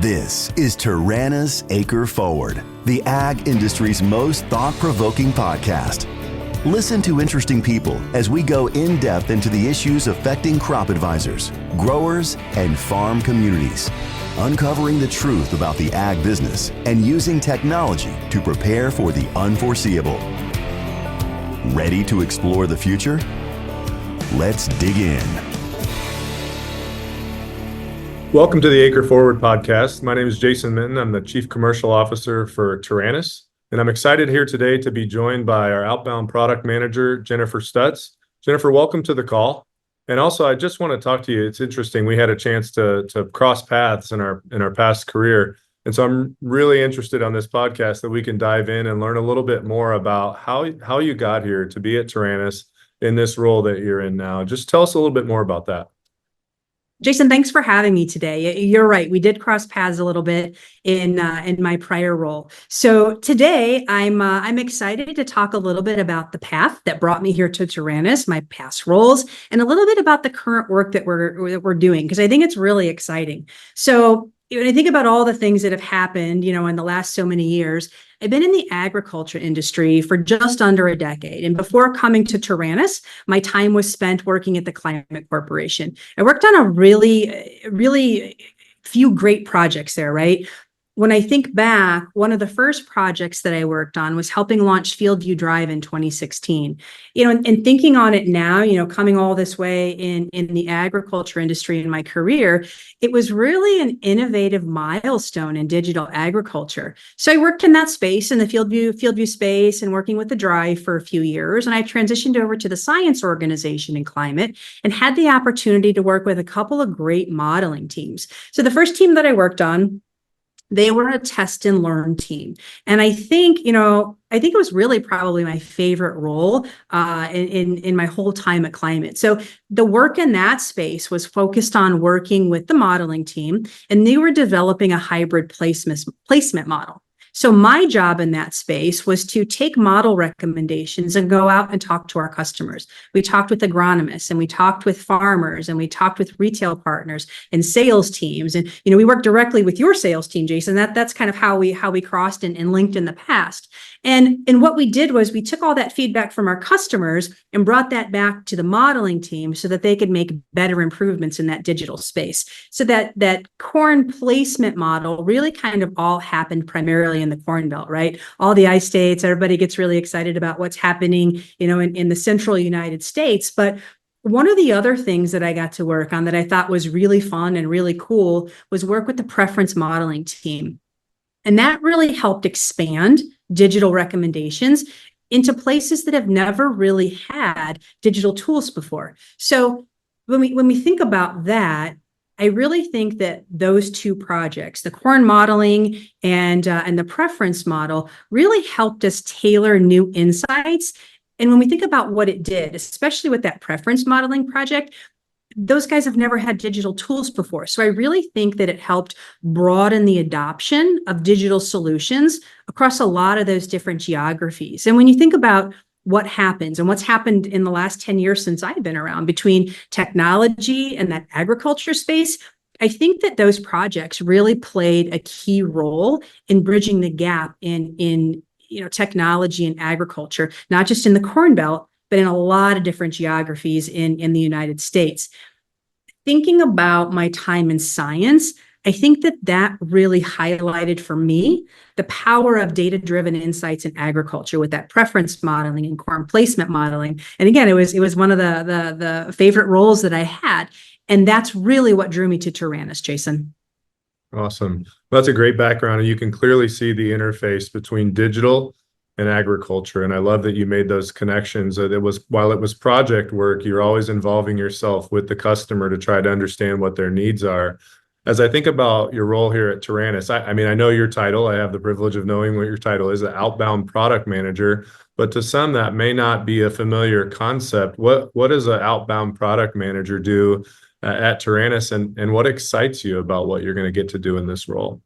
This is Taranis Acre Forward, the ag industry's most thought-provoking podcast. Listen to interesting people as we go in-depth into the issues affecting crop advisors, growers, and farm communities, uncovering the truth about the ag business and using technology to prepare for the unforeseeable. Ready to explore the future? Let's dig in. Welcome to the Acre Forward Podcast. My name is Jason Minton. I'm the Chief Commercial Officer for Taranis, and I'm excited here today to be joined by our Outbound Product Manager, Jennifer Stutz. Jennifer, welcome to the call. And also, I just want to talk to you. It's interesting. We had a chance to cross paths in our past career, and so I'm really interested on this podcast that we can dive in and learn a little bit more about how you got here to be at Taranis in this role that you're in now. Just tell us a little bit more about that. Jason, thanks for having me today. You're right. We did cross paths a little bit in my prior role. So today I'm excited to talk a little bit about the path that brought me here to Taranis, my past roles, and a little bit about the current work that we're doing, because I think it's really exciting. So when I think about all the things that have happened, in the last so many years, I've been in the agriculture industry for just under a decade. And before coming to Taranis, my time was spent working at the Climate Corporation. I worked on a really few great projects there, right? When I think back, one of the first projects that I worked on was helping launch Fieldview Drive in 2016. And thinking on it now, coming all this way in the agriculture industry in my career, it was really an innovative milestone in digital agriculture. So I worked in that space, in the Fieldview space, and working with the Drive for a few years. And I transitioned over to the science organization in climate and had the opportunity to work with a couple of great modeling teams. So the first team that I worked on, they were a test and learn team. And I think it was really probably my favorite role in my whole time at Climate. So the work in that space was focused on working with the modeling team, and they were developing a hybrid placement model. So my job in that space was to take model recommendations and go out and talk to our customers. We talked with agronomists, and we talked with farmers, and we talked with retail partners and sales teams. And we worked directly with your sales team, Jason. That's kind of how we crossed and linked in the past. And what we did was we took all that feedback from our customers and brought that back to the modeling team so that they could make better improvements in that digital space. So that corn placement model really kind of all happened primarily in the Corn Belt, right? All the I states, everybody gets really excited about what's happening, in the central United States. But one of the other things that I got to work on that I thought was really fun and really cool was work with the preference modeling team. And that really helped expand digital recommendations into places that have never really had digital tools before. So when we think about that, I really think that those two projects, the corn modeling and the preference model, really helped us tailor new insights. And when we think about what it did, especially with that preference modeling project, those guys have never had digital tools before. So I really think that it helped broaden the adoption of digital solutions across a lot of those different geographies. And when you think about what happens and what's happened in the last 10 years since I've been around between technology and that agriculture space, I think that those projects really played a key role in bridging the gap in technology and agriculture, not just in the Corn Belt, but in a lot of different geographies in the United States. Thinking about my time in science, I think that really highlighted for me the power of data-driven insights in agriculture with that preference modeling and corn placement modeling. And again, it was one of the favorite roles that I had. And that's really what drew me to Taranis, Jason. Awesome. Well, that's a great background. And you can clearly see the interface between digital and agriculture. And I love that you made those connections. While it was project work, you're always involving yourself with the customer to try to understand what their needs are. As I think about your role here at Taranis, I know your title. I have the privilege of knowing what your title is, the Outbound Product Manager. But to some, that may not be a familiar concept. What does an Outbound Product Manager do at Taranis, and what excites you about what you're going to get to do in this role?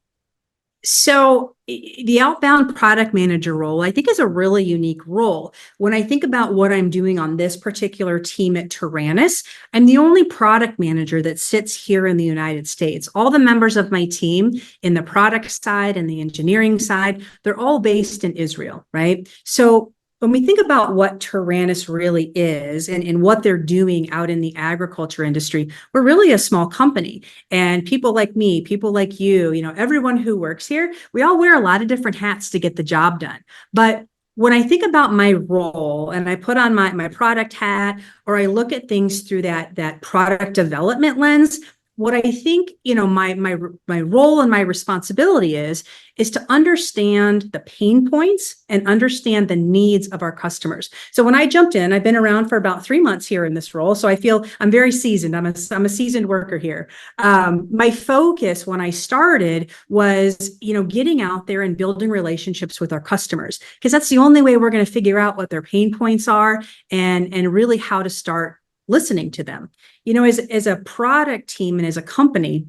So the outbound product manager role, I think, is a really unique role. When I think about what I'm doing on this particular team at Taranis, I'm the only product manager that sits here in the United States. All the members of my team in the product side and the engineering side, they're all based in Israel, right? So when we think about what Taranis really is and what they're doing out in the agriculture industry, we're really a small company. And people like me, people like you, everyone who works here, we all wear a lot of different hats to get the job done. But when I think about my role and I put on my product hat, or I look at things through that product development lens, what I think, my role and my responsibility is to understand the pain points and understand the needs of our customers. So when I jumped in, I've been around for about 3 months here in this role, so I feel I'm very seasoned. I'm a seasoned worker here. My focus when I started was, getting out there and building relationships with our customers, because that's the only way we're going to figure out what their pain points are and really how to start listening to them. As a product team and as a company,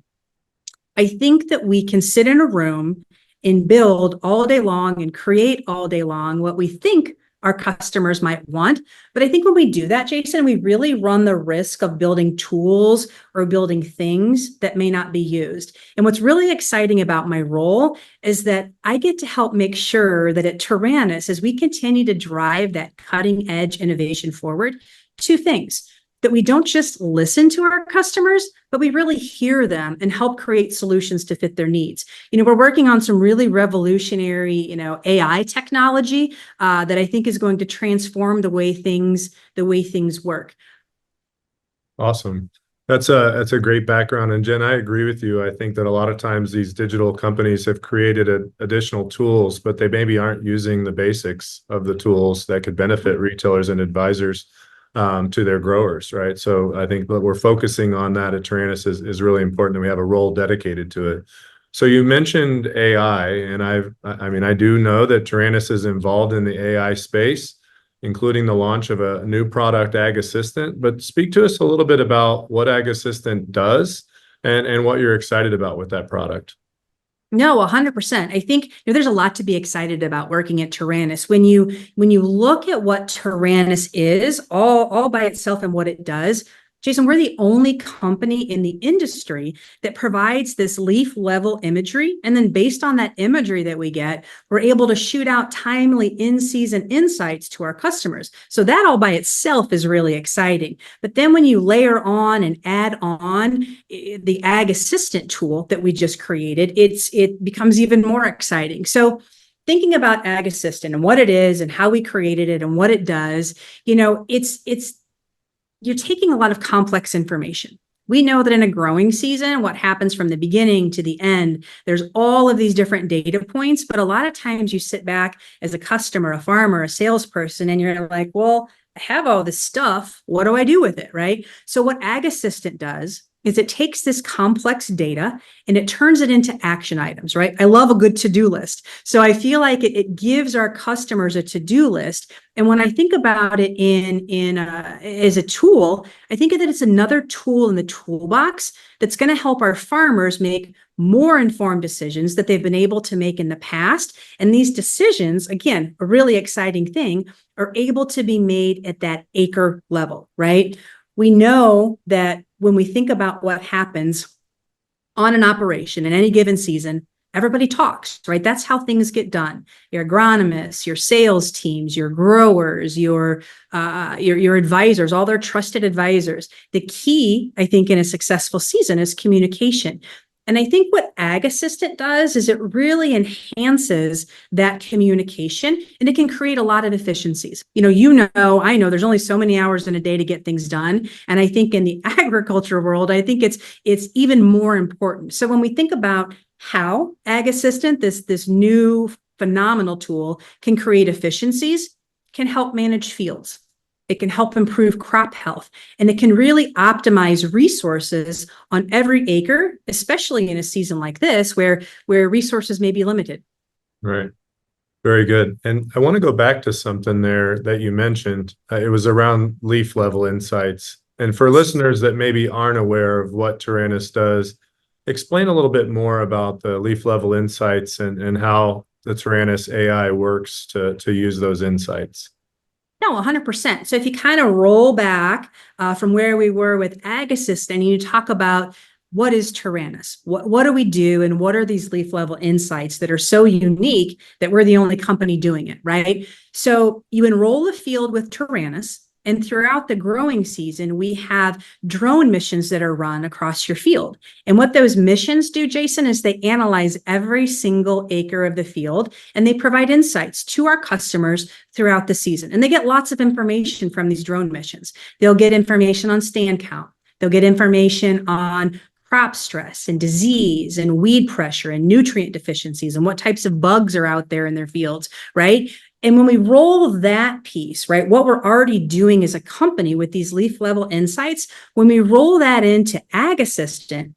I think that we can sit in a room and build all day long and create all day long what we think our customers might want. But I think when we do that, Jason, we really run the risk of building tools or building things that may not be used. And what's really exciting about my role is that I get to help make sure that at Taranis, as we continue to drive that cutting edge innovation forward, two things: that we don't just listen to our customers, but we really hear them and help create solutions to fit their needs. We're working on some really revolutionary, AI technology that I think is going to transform the way things work. Awesome. That's a great background. And Jen, I agree with you. I think that a lot of times these digital companies have created additional tools, but they maybe aren't using the basics of the tools that could benefit retailers and advisors to their growers, right? So I think that we're focusing on that at Taranis is really important, and we have a role dedicated to it. So you mentioned AI, and I do know that Taranis is involved in the AI space, including the launch of a new product, Ag Assistant. But speak to us a little bit about what Ag Assistant does and what you're excited about with that product. No, 100%. I think there's a lot to be excited about working at Taranis. When you look at what Taranis is, all by itself and what it does, Jason, we're the only company in the industry that provides this leaf level imagery. And then based on that imagery that we get, we're able to shoot out timely in-season insights to our customers. So that all by itself is really exciting. But then when you layer on and add on the Ag Assistant tool that we just created, it becomes even more exciting. So thinking about Ag Assistant and what it is and how we created it and what it does, you're taking a lot of complex information. We know that in a growing season, what happens from the beginning to the end, there's all of these different data points, but a lot of times you sit back as a customer, a farmer, a salesperson, and you're like, well, I have all this stuff. What do I do with it, right? So what Ag Assistant does is it takes this complex data and it turns it into action items, right? I love a good to-do list. So I feel like it gives our customers a to-do list. And when I think about it as a tool, I think that it's another tool in the toolbox that's going to help our farmers make more informed decisions that they've been able to make in the past. And these decisions, again, a really exciting thing, are able to be made at that acre level, right? We know that when we think about what happens on an operation in any given season, everybody talks, right? That's how things get done. Your agronomists, your sales teams, your growers, your advisors, all their trusted advisors. The key, I think, in a successful season is communication. And I think what Ag Assistant does is it really enhances that communication, and it can create a lot of efficiencies. I know there's only so many hours in a day to get things done. And I think in the agriculture world, I think it's even more important. So when we think about how Ag Assistant, this new phenomenal tool, can create efficiencies, can help manage fields. It can help improve crop health, and it can really optimize resources on every acre, especially in a season like this where resources may be limited. Right. Very good. And I want to go back to something there that you mentioned. It was around leaf level insights. And for listeners that maybe aren't aware of what Taranis does, Explain a little bit more about the leaf level insights and how the Taranis AI works to use those insights. No, 100%. So if you kind of roll back from where we were with Ag Assistant, and you talk about what is Taranis, what do we do, and what are these leaf level insights that are so unique that we're the only company doing it, right? So you enroll a field with Taranis, and throughout the growing season, we have drone missions that are run across your field. And what those missions do, Jason, is they analyze every single acre of the field, and they provide insights to our customers throughout the season. And they get lots of information from these drone missions. They'll get information on stand count. They'll get information on crop stress and disease and weed pressure and nutrient deficiencies and what types of bugs are out there in their fields, right? And when we roll that piece, right, what we're already doing as a company with these leaf level insights, when we roll that into Ag Assistant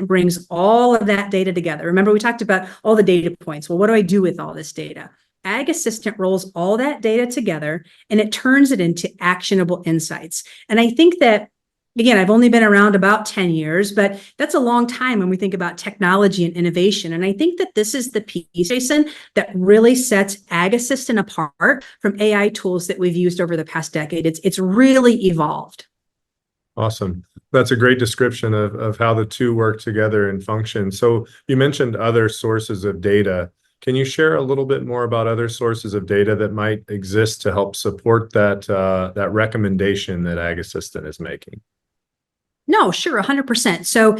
brings all of that data together. Remember, we talked about all the data points. Well, what do I do with all this data? Ag Assistant rolls all that data together and it turns it into actionable insights. And I think that, again, I've only been around about 10 years, but that's a long time when we think about technology and innovation. And I think that this is the piece, Jason, that really sets Ag Assistant apart from AI tools that we've used over the past decade. It's really evolved. Awesome. That's a great description of how the two work together and function. So you mentioned other sources of data. Can you share a little bit more about other sources of data that might exist to help support that recommendation that Ag Assistant is making? No, sure, 100%. So,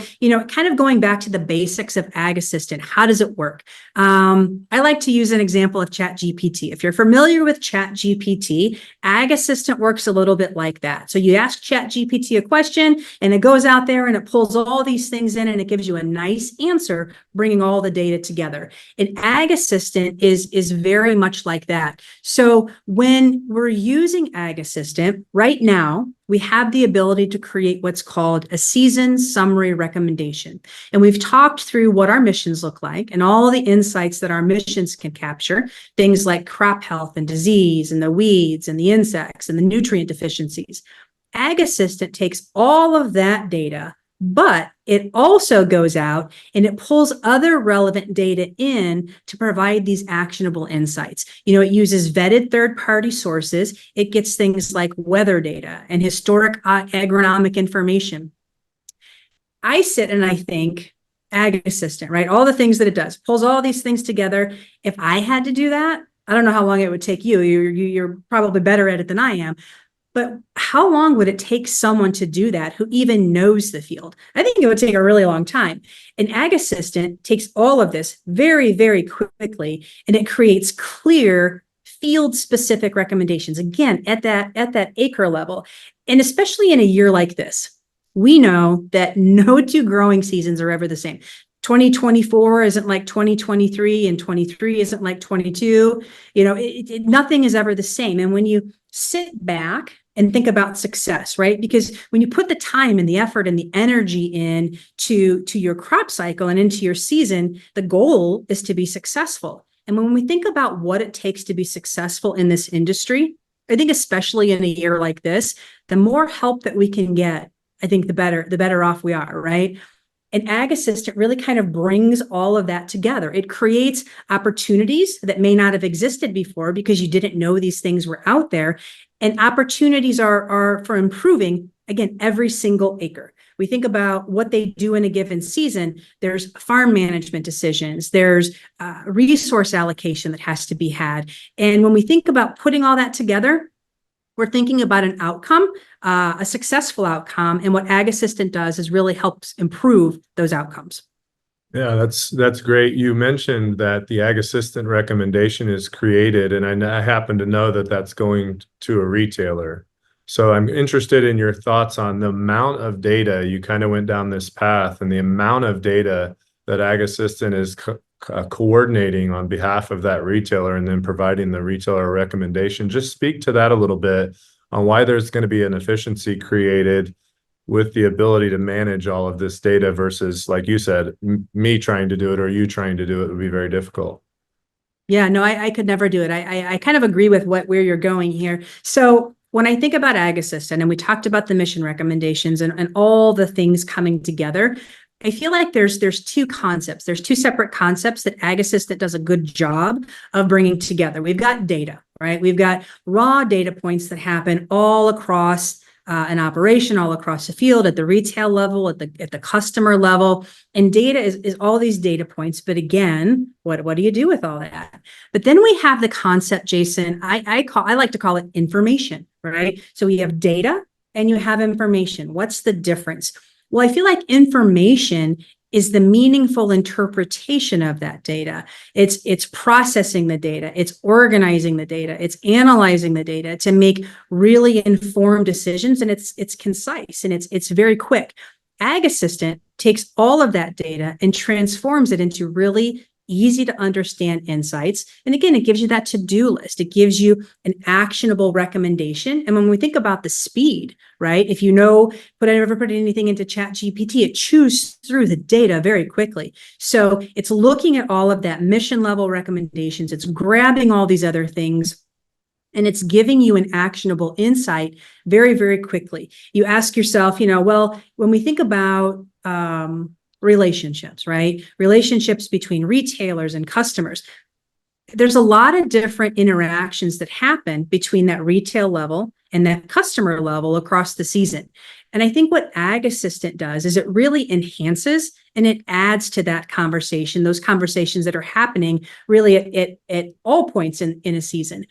kind of going back to the basics of Ag Assistant, how does it work? I like to use an example of ChatGPT. If you're familiar with ChatGPT, Ag Assistant works a little bit like that. So you ask ChatGPT a question, and it goes out there and it pulls all these things in, and it gives you a nice answer, bringing all the data together. And Ag Assistant is very much like that. So when we're using Ag Assistant right now, we have the ability to create what's called a season summary recommendation. And we've talked through what our missions look like and all the insights that our missions can capture, things like crop health and disease and the weeds and the insects and the nutrient deficiencies. Ag Assistant takes all of that data, but it also goes out and it pulls other relevant data in to provide these actionable insights. It uses vetted third-party sources. It gets things like weather data and historic agronomic information. I sit and I think, Ag Assistant, right? All the things that it does, pulls all these things together. If I had to do that, I don't know how long it would take you. You're probably better at it than I am. But how long would it take someone to do that who even knows the field? I think it would take a really long time. An Ag Assistant takes all of this very, very quickly, and it creates clear field-specific recommendations, again, at that acre level. And especially in a year like this, we know that no two growing seasons are ever the same. 2024 isn't like 2023, and 23 isn't like 22. Nothing is ever the same. And when you sit back and think about success, right? Because when you put the time and the effort and the energy in to your crop cycle and into your season, the goal is to be successful. And when we think about what it takes to be successful in this industry, I think especially in a year like this, the more help that we can get, I think the better off we are, right? And Ag Assistant really kind of brings all of that together. It creates opportunities that may not have existed before because you didn't know these things were out there. And opportunities are for improving, again, every single acre. We think about what they do in a given season. There's farm management decisions. There's resource allocation that has to be had. And when we think about putting all that together, we're thinking about an outcome, a successful outcome. And what Ag Assistant does is really helps improve those outcomes. Yeah, that's great. You mentioned that the Ag Assistant recommendation is created, and I happen to know that that's going to a retailer. So I'm interested in your thoughts on the amount of data. You kind of went down this path, and the amount of data that Ag Assistant is coordinating on behalf of that retailer and then providing the retailer recommendation. Just speak to that a little bit on why there's going to be an efficiency created with the ability to manage all of this data versus, like you said, me trying to do it or you trying to do it would be very difficult. Yeah, no, I could never do it. I kind of agree with where you're going here. So when I think about Ag Assistant, and we talked about the mission recommendations and all the things coming together, I feel like there's two concepts. There's two separate concepts that Ag Assistant does a good job of bringing together. We've got data, right? We've got raw data points that happen all across an operation, all across the field, at the retail level, at the customer level. And data is all these data points. But again, what do you do with all that? But then we have the concept, Jason, I like to call it information, right? So we have data and you have information. What's the difference? Well, I feel like information is the meaningful interpretation of that data. It's processing the data, it's organizing the data, it's analyzing the data to make really informed decisions, and it's concise and it's very quick. Ag Assistant takes all of that data and transforms it into really easy to understand insights. And again, it gives you that to-do list. It gives you an actionable recommendation. And when we think about the speed, right? If you ever put anything into ChatGPT, it chews through the data very quickly. So it's looking at all of that mission level recommendations. It's grabbing all these other things, and it's giving you an actionable insight very, very quickly. You ask yourself, well, when we think about relationships, right? Relationships between retailers and customers. There's a lot of different interactions that happen between that retail level and that customer level across the season. And I think what Ag Assistant does is it really enhances and it adds to that conversation, those conversations that are happening really at all points in a season.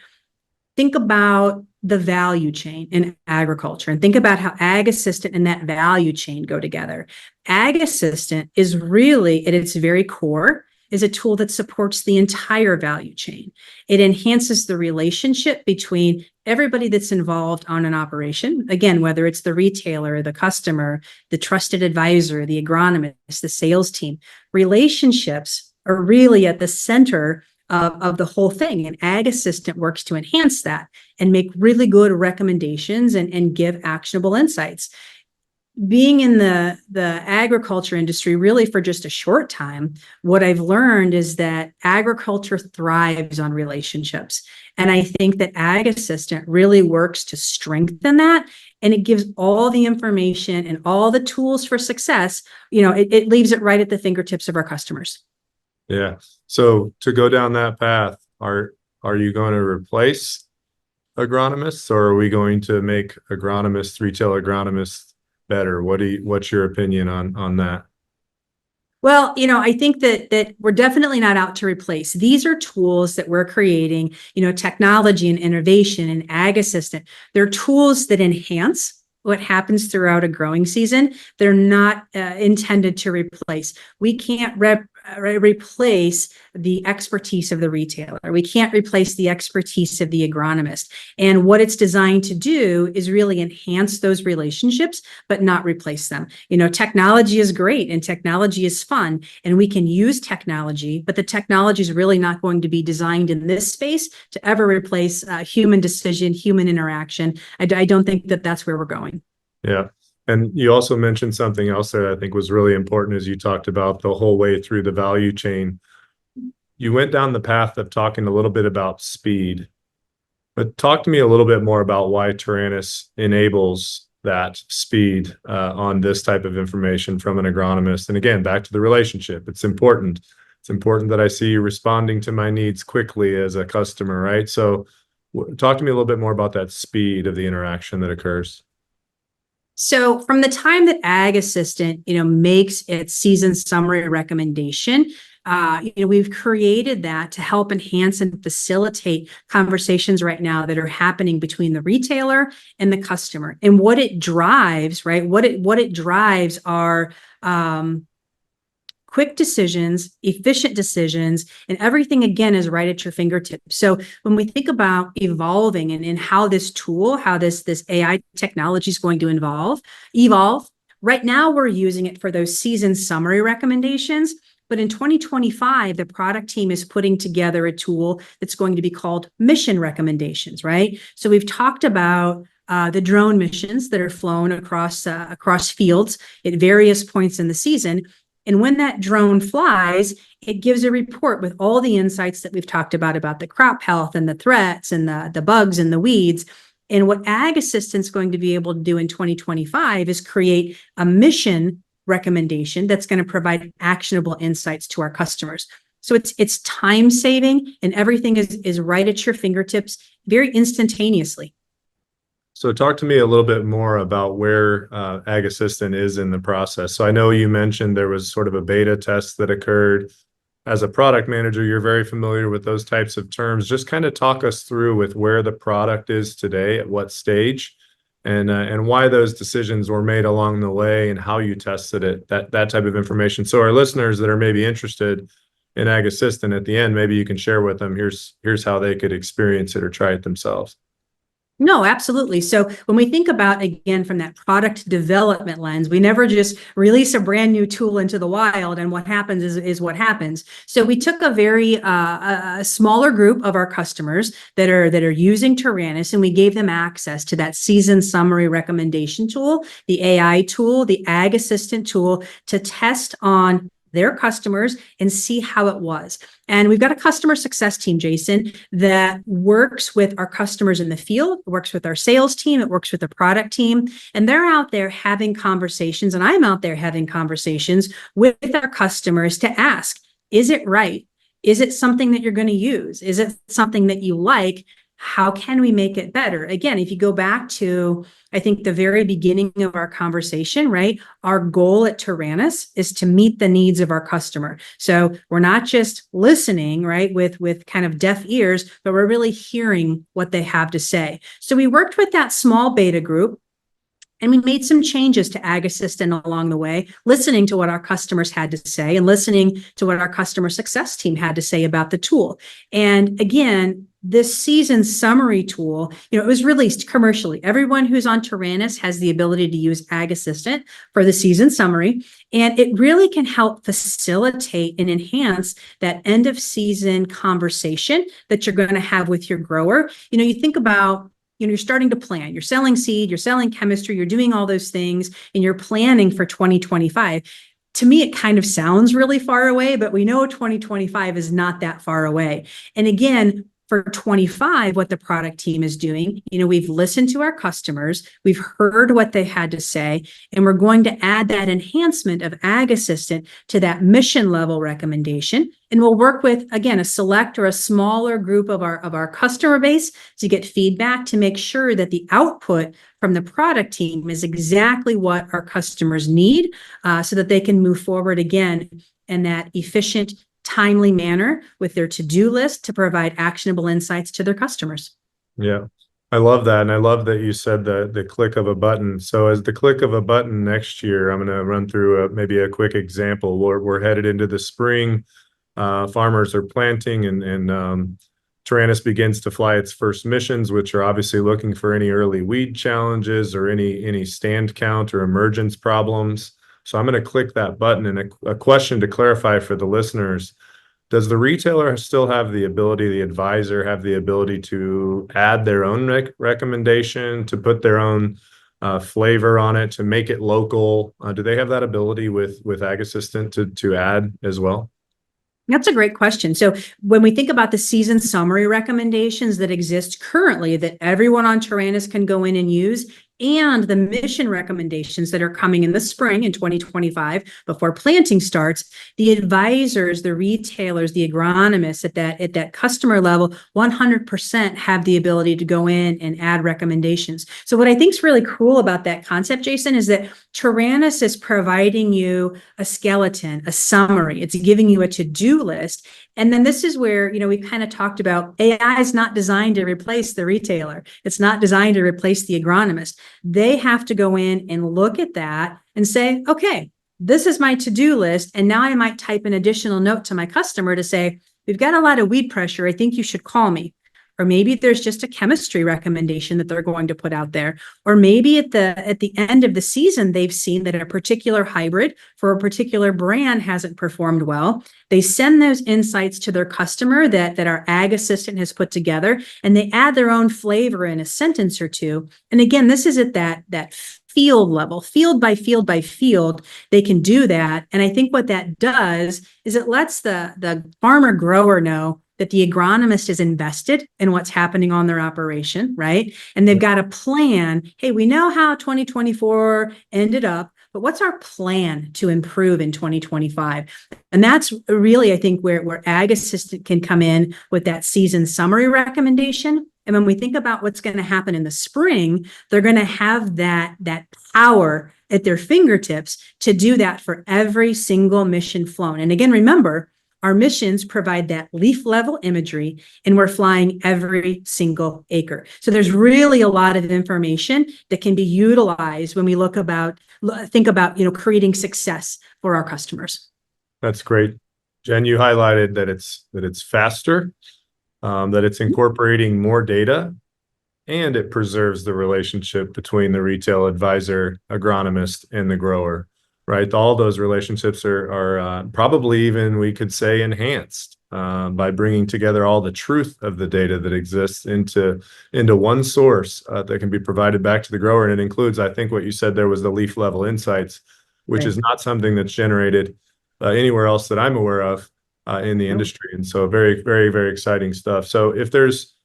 Think about the value chain in agriculture and think about how Ag Assistant and that value chain go together. Ag Assistant is really, at its very core, is a tool that supports the entire value chain. It enhances the relationship between everybody that's involved on an operation. Again, whether it's the retailer, the customer, the trusted advisor, the agronomist, the sales team. Relationships are really at the center of the whole thing. And Ag Assistant works to enhance that and make really good recommendations and give actionable insights. Being in the agriculture industry really for just a short time, what I've learned is that agriculture thrives on relationships. And I think that Ag Assistant really works to strengthen that. And it gives all the information and all the tools for success. It leaves it right at the fingertips of our customers. Yeah. So to go down that path, are you going to replace agronomists, or are we going to make agronomists, retail agronomists better? What's your opinion on that? Well, I think that we're definitely not out to replace. These are tools that we're creating, technology and innovation and Ag Assistant. They're tools that enhance what happens throughout a growing season. They're not intended to replace. We can't replace the expertise of the retailer. We can't replace the expertise of the agronomist. And what it's designed to do is really enhance those relationships, but not replace them. Technology is great and technology is fun, and we can use technology, but the technology is really not going to be designed in this space to ever replace human decision, human interaction. I don't think that that's where we're going. Yeah. And you also mentioned something else that I think was really important as you talked about the whole way through the value chain. You went down the path of talking a little bit about speed, but talk to me a little bit more about why Taranis enables that speed on this type of information from an agronomist. And again, back to the relationship. It's important. It's important that I see you responding to my needs quickly as a customer, right? So talk to me a little bit more about that speed of the interaction that occurs. So from the time that Ag Assistant, makes its season summary recommendation, we've created that to help enhance and facilitate conversations right now that are happening between the retailer and the customer. And what it drives, right? What it drives are quick decisions, efficient decisions, and everything, again, is right at your fingertips. So when we think about evolving and how this tool, how this AI technology is going to evolve, right now we're using it for those season summary recommendations. But in 2025, the product team is putting together a tool that's going to be called mission recommendations, right? So we've talked about the drone missions that are flown across fields at various points in the season. And when that drone flies, it gives a report with all the insights that we've talked about the crop health and the threats and the bugs and the weeds. And what Ag Assistant's going to be able to do in 2025 is create a mission recommendation that's going to provide actionable insights to our customers. So it's time saving, and everything is right at your fingertips very instantaneously. So talk to me a little bit more about where Ag Assistant is in the process. So I know you mentioned there was sort of a beta test that occurred. As a product manager, you're very familiar with those types of terms. Just kind of talk us through with where the product is today, at what stage, and why those decisions were made along the way, and how you tested it, that type of information. So our listeners that are maybe interested in Ag Assistant at the end, maybe you can share with them, here's how they could experience it or try it themselves. No, absolutely. So when we think about, again, from that product development lens, we never just release a brand new tool into the wild and what happens is what happens. So we took a very a smaller group of our customers that are using Taranis, and we gave them access to that season summary recommendation tool, the AI tool, the Ag Assistant tool, to test on their customers and see how it was. And we've got a customer success team, Jason, that works with our customers in the field, works with our sales team, it works with the product team, and they're out there having conversations, and I'm out there having conversations with our customers to ask, is it right? Is it something that you're going to use? Is it something that you like? How can we make it better? Again, if you go back to, I think, the very beginning of our conversation, right? Our goal at Taranis is to meet the needs of our customer. So we're not just listening, right, with kind of deaf ears, but we're really hearing what they have to say. So we worked with that small beta group, and we made some changes to Ag Assistant along the way, listening to what our customers had to say and listening to what our customer success team had to say about the tool. And again, this season summary tool, it was released commercially. Everyone who's on Taranis has the ability to use Ag Assistant for the season summary, and it really can help facilitate and enhance that end of season conversation that you're going to have with your grower. You think about, you're starting to plan, you're selling seed, you're selling chemistry, you're doing all those things, and you're planning for 2025. To me, it kind of sounds really far away, but we know 2025 is not that far away. And again, for 25, what the product team is doing, we've listened to our customers, we've heard what they had to say, and we're going to add that enhancement of Ag Assistant to that mission level recommendation. And we'll work with, again, a select or a smaller group of our customer base to get feedback to make sure that the output from the product team is exactly what our customers need, so that they can move forward again in that efficient, timely manner with their to-do list to provide actionable insights to their customers. Yeah, I love that. And I love that you said the click of a button. So as the click of a button next year, I'm going to run through maybe a quick example. We're headed into the spring. Farmers are planting, and Taranis begins to fly its first missions, which are obviously looking for any early weed challenges or any stand count or emergence problems. So I'm going to click that button, and a question to clarify for the listeners: does the retailer still have the ability, the advisor have the ability to add their own recommendation, to put their own flavor on it, to make it local? Do they have that ability with Ag Assistant to add as well? That's a great question. So when we think about the season summary recommendations that exist currently that everyone on Taranis can go in and use, and the mission recommendations that are coming in the spring in 2025 before planting starts, the advisors, the retailers, the agronomists at that customer level 100% have the ability to go in and add recommendations. So what I think is really cool about that concept, Jason, is that Taranis is providing you a skeleton, a summary. It's giving you a to-do list. And then this is where, we kind of talked about AI is not designed to replace the retailer. It's not designed to replace the agronomist. They have to go in and look at that and say, okay, this is my to-do list. And now I might type an additional note to my customer to say, we've got a lot of weed pressure. I think you should call me. Or maybe there's just a chemistry recommendation that they're going to put out there. Or maybe at the end of the season, they've seen that a particular hybrid for a particular brand hasn't performed well. They send those insights to their customer that our Ag Assistant has put together, and they add their own flavor in a sentence or two. And again, this is at that field level, field by field by field, they can do that. And I think what that does is it lets the farmer grower know that the agronomist is invested in what's happening on their operation, right? And they've got a plan. Hey, we know how 2024 ended up, but what's our plan to improve in 2025? And that's really, I think, where Ag Assistant can come in with that season summary recommendation. And when we think about what's going to happen in the spring, they're going to have that power at their fingertips to do that for every single mission flown. And again, remember, our missions provide that leaf level imagery, and we're flying every single acre. So there's really a lot of information that can be utilized when we think about creating success for our customers. That's great. Jen, you highlighted that it's faster, that it's incorporating more data, and it preserves the relationship between the retail advisor, agronomist, and the grower. Right, all those relationships are probably even, we could say, enhanced by bringing together all the truth of the data that exists into one source that can be provided back to the grower. And it includes, I think, what you said there was the leaf level insights, which is not something that's generated anywhere else that I'm aware of in the industry. And so very, very, very exciting stuff. So if there's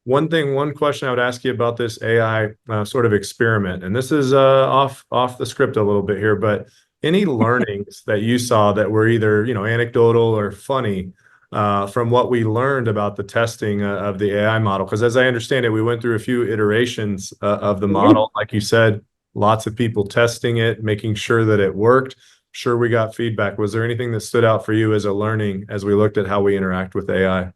one question I would ask you about this AI sort of experiment, and this is off the script a little bit here, but any learnings that you saw that were either, anecdotal or funny from what we learned about the testing of the AI model? Because as I understand it, we went through a few iterations of the model. Like you said, lots of people testing it, making sure that it worked. Sure, we got feedback. Was there anything that stood out for you as a learning as we looked at how we interact with AI?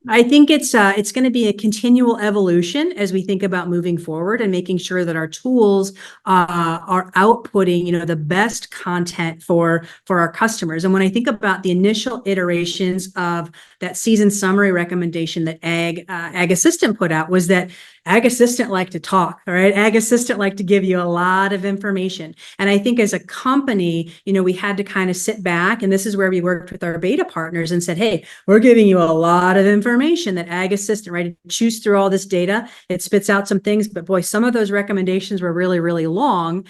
I think it's going to be a continual evolution as we think about moving forward and making sure that our tools are outputting, the best content for our customers. And when I think about the initial iterations of that season summary recommendation that Ag Assistant put out, was that Ag Assistant liked to talk, all right? Ag Assistant liked to give you a lot of information. And I think as a company, we had to kind of sit back, and this is where we worked with our beta partners and said, hey, we're giving you a lot of information that Ag Assistant, right? It chews through all this data, it spits out some things, but boy, some of those recommendations were really, really long.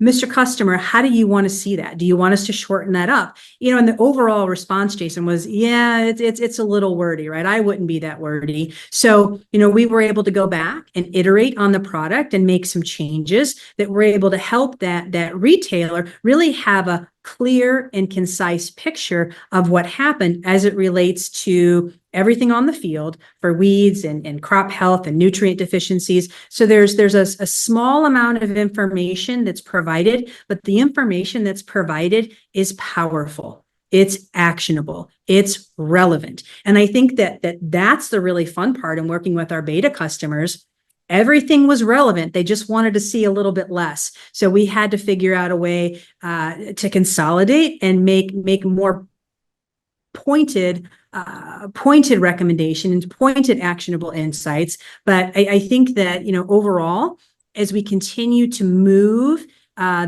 Mr. Customer, how do you want to see that? Do you want us to shorten that up? And the overall response, Jason, was, yeah, it's a little wordy, right? I wouldn't be that wordy. So, we were able to go back and iterate on the product and make some changes that were able to help that retailer really have a clear and concise picture of what happened as it relates to everything on the field for weeds and crop health and nutrient deficiencies. So there's a small amount of information that's provided, but the information that's provided is powerful. It's actionable. It's relevant. And I think that's the really fun part in working with our beta customers. Everything was relevant. They just wanted to see a little bit less. So we had to figure out a way to consolidate and make more pointed recommendations, pointed actionable insights. But I think that, overall, as we continue to move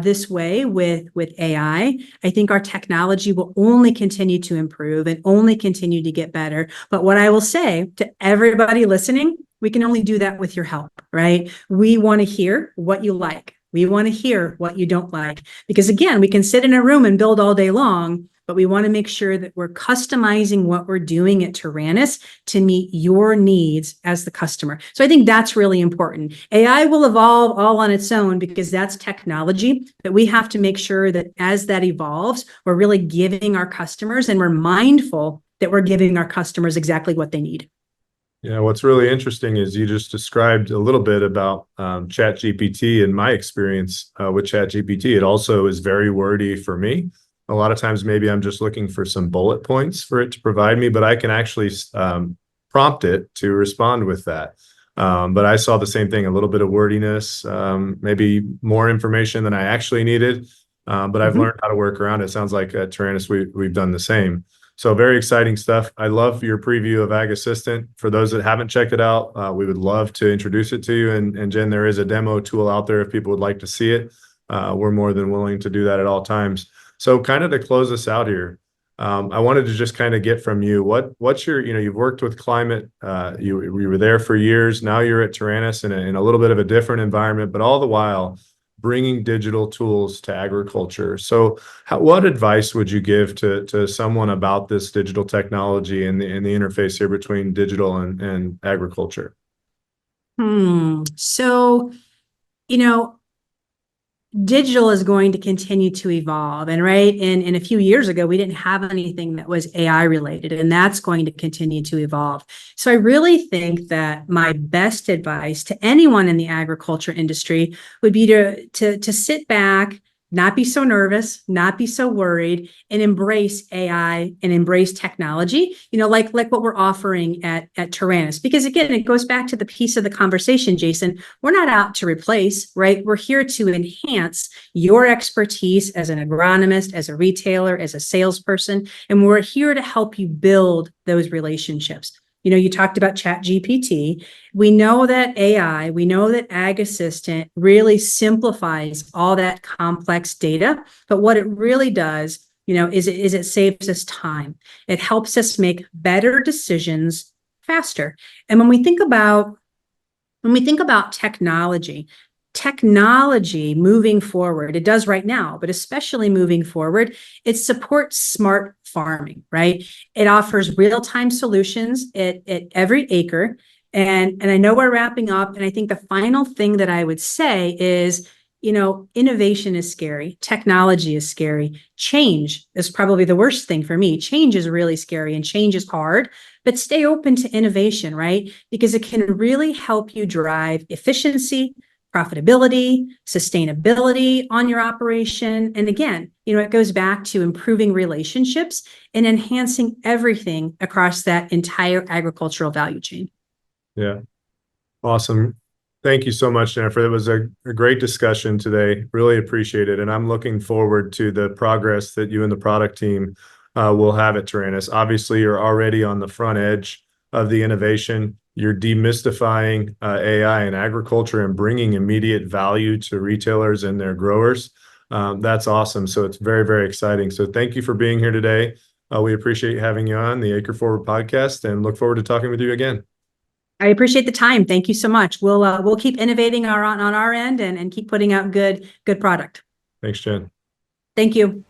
this way with AI, I think our technology will only continue to improve and only continue to get better. But what I will say to everybody listening, we can only do that with your help, right? We want to hear what you like. We want to hear what you don't like. Because again, we can sit in a room and build all day long, but we want to make sure that we're customizing what we're doing at Taranis to meet your needs as the customer. So I think that's really important. AI will evolve all on its own because that's technology, but we have to make sure that as that evolves, we're really giving our customers, and we're mindful that we're giving our customers exactly what they need. Yeah, what's really interesting is you just described a little bit about ChatGPT and my experience with ChatGPT. It also is very wordy for me. A lot of times, maybe I'm just looking for some bullet points for it to provide me, but I can actually prompt it to respond with that. But I saw the same thing, a little bit of wordiness, maybe more information than I actually needed. But I've learned how to work around it. Sounds like at Taranis, we've done the same. So very exciting stuff. I love your preview of Ag Assistant. For those that haven't checked it out, we would love to introduce it to you. And Jen, there is a demo tool out there if people would like to see it. We're more than willing to do that at all times. So kind of to close us out here, I wanted to just kind of get from you, what's your, you've worked with climate, you were there for years. Now you're at Taranis in a little bit of a different environment, but all the while bringing digital tools to agriculture. So what advice would you give to someone about this digital technology and the interface here between digital and agriculture? So, digital is going to continue to evolve. And right in a few years ago, we didn't have anything that was AI related, and that's going to continue to evolve. So I really think that my best advice to anyone in the agriculture industry would be to sit back, not be so nervous, not be so worried, and embrace AI and embrace technology, like what we're offering at Taranis. Because again, it goes back to the piece of the conversation, Jason. We're not out to replace, right? We're here to enhance your expertise as an agronomist, as a retailer, as a salesperson, and we're here to help you build those relationships. You talked about ChatGPT. We know that AI, we know that Ag Assistant really simplifies all that complex data. But what it really does, is it saves us time. It helps us make better decisions faster. And when we think about technology moving forward, it does right now, but especially moving forward, it supports smart farming, right? It offers real-time solutions at every acre. And I know we're wrapping up, and I think the final thing that I would say is, innovation is scary. Technology is scary. Change is probably the worst thing for me. Change is really scary and change is hard, but stay open to innovation, right? Because it can really help you drive efficiency, profitability, sustainability on your operation. And again, it goes back to improving relationships and enhancing everything across that entire agricultural value chain. Yeah. Awesome. Thank you so much, Jennifer. It was a great discussion today. Really appreciate it. And I'm looking forward to the progress that you and the product team will have at Taranis. Obviously, you're already on the front edge of the innovation. You're demystifying AI in agriculture and bringing immediate value to retailers and their growers. That's awesome. So it's very, very exciting. So thank you for being here today. We appreciate having you on the Acre Forward podcast and look forward to talking with you again. I appreciate the time. Thank you so much. We'll keep innovating on our end and keep putting out good product. Thanks, Jen. Thank you.